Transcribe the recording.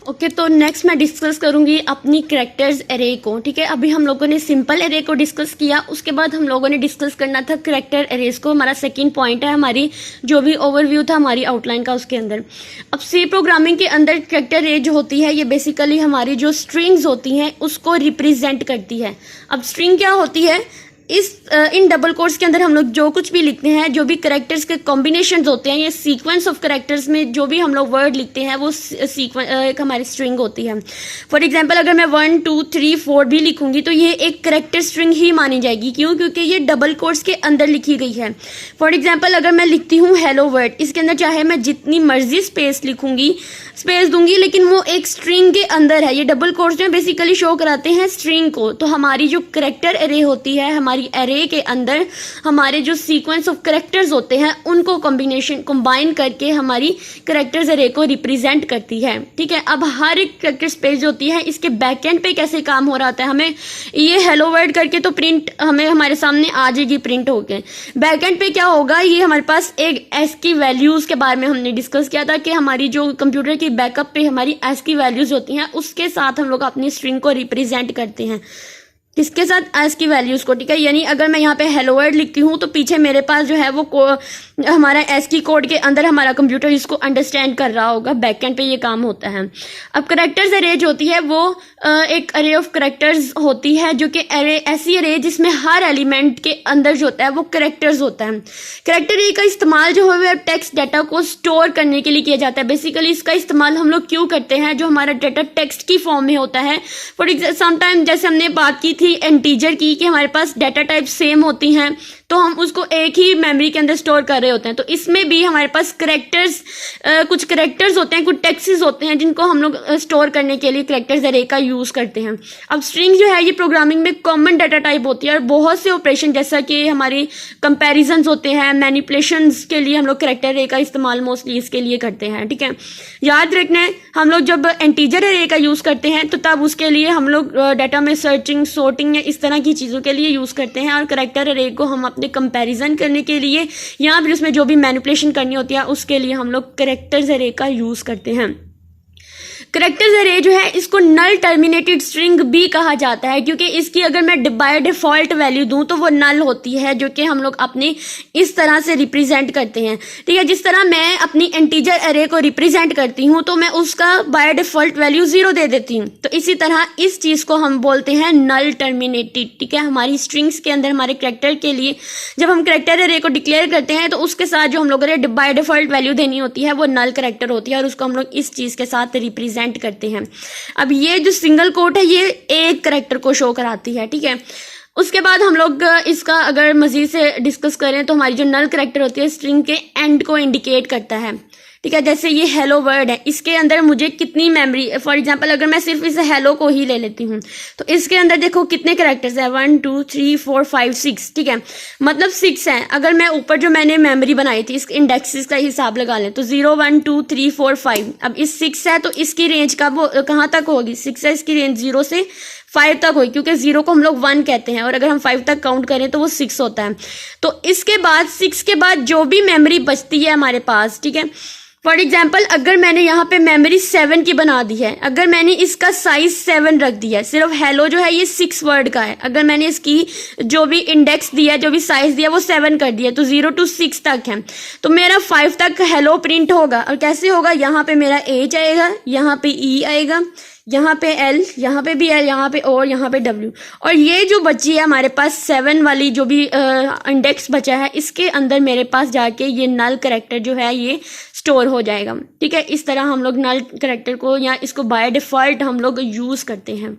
Okay तो next मैं discuss करूंगी अपनी कैरेक्टर्स एरे को। ठीक है, अभी हम लोगों ने सिंपल एरे को डिस्कस किया, उसके बाद हम लोगों ने डिस्कस करना था कैरेक्टर एरेज को। हमारा सेकंड पॉइंट है हमारी जो भी ओवरव्यू था हमारी आउटलाइन का उसके अंदर। अब सी प्रोग्रामिंग के अंदर कैरेक्टर एरे जो होती है ये बेसिकली हमारी जो स्ट्रिंग्स होती हैं उसको रिप्रेजेंट करती है। अब स्ट्रिंग क्या होती है, इन डबल कोट्स के अंदर हम लोग जो कुछ भी लिखते हैं, जो भी कैरेक्टर्स के कॉम्बिनेशंस होते हैं, ये सीक्वेंस ऑफ कैरेक्टर्स में जो भी हम लोग वर्ड लिखते हैं वो एक हमारी स्ट्रिंग होती है। फॉर एग्जांपल अगर मैं 1 2 3 4 भी लिखूंगी तो ये एक कैरेक्टर स्ट्रिंग ही मानी जाएगी। क्यों? क्योंकि ये डबल कोट्स के अंदर लिखी गई है। फॉर एग्जाम्पल अगर मैं लिखती हूँ हेलो वर्ड, इसके अंदर चाहे मैं जितनी मर्जी स्पेस दूंगी लेकिन वो एक स्ट्रिंग के अंदर है। ये डबल कोट्स में बेसिकली शो कराते हैं स्ट्रिंग को। तो हमारी जो कैरेक्टर एरे होती है, हमारी एरे के अंदर हमारे जो सीक्वेंस ऑफ कैरेक्टर्स होते हैं उनको कंबाइन करके हमारी कैरेक्टर्स एरे को रिप्रेजेंट करती है। ठीक है, अब हर एक कैरेक्टर स्पेस होती है, इसके बैकएंड पे कैसे काम हो रहा होता है, हमें ये हेलो वर्ड करके तो प्रिंट हमें हमारे सामने आ जाएगी प्रिंट होके। बैकएंड पे क्या होगा, ये हमारे पास एक एस की वैल्यूज के बारे में हमने डिस्कस किया था कि हमारी जो कंप्यूटर की बैकअप पे हमारी एस की वैल्यूज होती हैं उसके साथ हम लोग अपनी स्ट्रिंग को रिप्रेजेंट करते हैं। किसके साथ? एस की वैल्यूज को। ठीक है, यानी अगर मैं यहाँ पे हेलो वर्ड लिखती हूँ तो पीछे मेरे पास जो है वो हमारा एस की कोड के अंदर हमारा कंप्यूटर इसको अंडरस्टैंड कर रहा होगा। बैकएंड पे ये काम होता है। अब कैरेक्टर्स अरे जो होती है वो एक अरे ऑफ कैरेक्टर्स होती है जो कि अरे ऐसी अरे जिसमें हर एलिमेंट के अंदर जो होता है वो कैरेक्टर्स होता है। कैरेक्टर ए का इस्तेमाल जो है टेक्स्ट डाटा को स्टोर करने के लिए किया जाता है। बेसिकली इसका इस्तेमाल हम लोग क्यों करते हैं, जो हमारा डाटा टेक्स्ट की फॉर्म में होता है। फॉर एग्जाम्पल समटाइम जैसे हमने बात की थी इंटीजर की कि हमारे पास डाटा टाइप सेम होती हैं तो हम उसको एक ही मेमोरी के अंदर स्टोर कर रहे होते हैं। तो इसमें भी हमारे पास कुछ कैरेक्टर्स होते हैं, कुछ टेक्स्ट्स होते हैं जिनको हम लोग स्टोर करने के लिए कैरेक्टर्स अरे का यूज करते हैं। अब स्ट्रिंग जो है ये प्रोग्रामिंग में कॉमन डाटा टाइप होती है और बहुत से ऑपरेशन जैसा कि हमारी कंपैरिजंस होते हैं, मैनिपुलेशंस के लिए हम लोग कैरेक्टर अरे का इस्तेमाल मोस्टली इसके लिए करते हैं। ठीक है, याद रखना है हम लोग जब इंटीजर अरे का यूज करते हैं तो तब उसके लिए हम लोग डाटा में सर्चिंग, सॉर्टिंग या इस तरह की चीजों के लिए यूज करते हैं। और कैरेक्टर अरे को हम अपने कंपैरिजन करने के लिए या फिर उसमें जो भी मैनिपुलेशन करनी होती है उसके लिए हम लोग कैरेक्टर्स अरे का यूज करते हैं। कैरेक्टर्स अरे जो है इसको नल टर्मिनेटेड स्ट्रिंग भी कहा जाता है क्योंकि इसकी अगर मैं बाय डिफॉल्ट वैल्यू दूं तो वो नल होती है, जो कि हम लोग अपने इस तरह से रिप्रेजेंट करते हैं। ठीक है, जिस तरह मैं अपनी इंटीजर अरे को रिप्रेजेंट करती हूं तो मैं उसका बाय डिफॉल्ट वैल्यू 0 दे देती हूं। तो इसी तरह इस चीज को हम बोलते हैं नल टर्मिनेटेड। ठीक है, हमारी स्ट्रिंग्स के अंदर हमारे कैरेक्टर के लिए जब हम कैरेक्टर अरे को डिक्लेयर करते हैं तो उसके साथ जो हम लोग बाय डिफॉल्ट वैल्यू देनी होती है वो नल कैरेक्टर होती है और उसको हम लोग इस चीज के साथ रिप्रेजेंट करते हैं। अब ये जो सिंगल कोट है ये एक कैरेक्टर को शो कराती है। ठीक है, उसके बाद हम लोग इसका अगर मजीद से डिस्कस करें तो हमारी जो नल कैरेक्टर होती है स्ट्रिंग के एंड को इंडिकेट करता है। ठीक है, जैसे ये हेलो वर्ड है, इसके अंदर मुझे कितनी मेमोरी, फॉर एग्जांपल अगर मैं सिर्फ इस हेलो को ही ले लेती हूँ तो इसके अंदर देखो कितने कैरेक्टर्स है, 1 2 3 4 5 6। ठीक है, मतलब 6 है। अगर मैं ऊपर जो मैंने मेमोरी बनाई थी इस इंडेक्सेस का हिसाब लगा लें तो 0 1 2 3 4 5। अब इस 6 है तो इसकी रेंज कहाँ तक होगी, 6 है, इसकी रेंज 0 से 5 तक होगी क्योंकि 0 को हम लोग 1 कहते हैं और अगर हम 5 तक काउंट करें तो वो 6 होता है। तो इसके बाद 6 के बाद जो भी मेमोरी बचती है हमारे पास, ठीक है, फॉर एग्जाम्पल अगर मैंने यहाँ पे मेमोरी 7 की बना दी है, अगर मैंने इसका साइज 7 रख दिया है, सिर्फ हेलो जो है ये 6 वर्ड का है, अगर मैंने इसकी जो भी इंडेक्स दिया, जो भी साइज दिया वो 7 कर दिया तो 0 to 6 तक है तो मेरा 5 तक हेलो प्रिंट होगा। और कैसे होगा, यहाँ पे मेरा H आएगा, यहाँ पे E आएगा, यहाँ पे L, यहाँ पे भी L, यहाँ पे O और यहाँ पे W। और ये जो बची है हमारे पास 7 वाली जो भी इंडेक्स बचा है इसके अंदर मेरे पास जाके ये नल कैरेक्टर जो है ये स्टोर हो जाएगा। ठीक है, इस तरह हम लोग नल कैरेक्टर को या इसको बाय डिफॉल्ट हम लोग यूज करते हैं।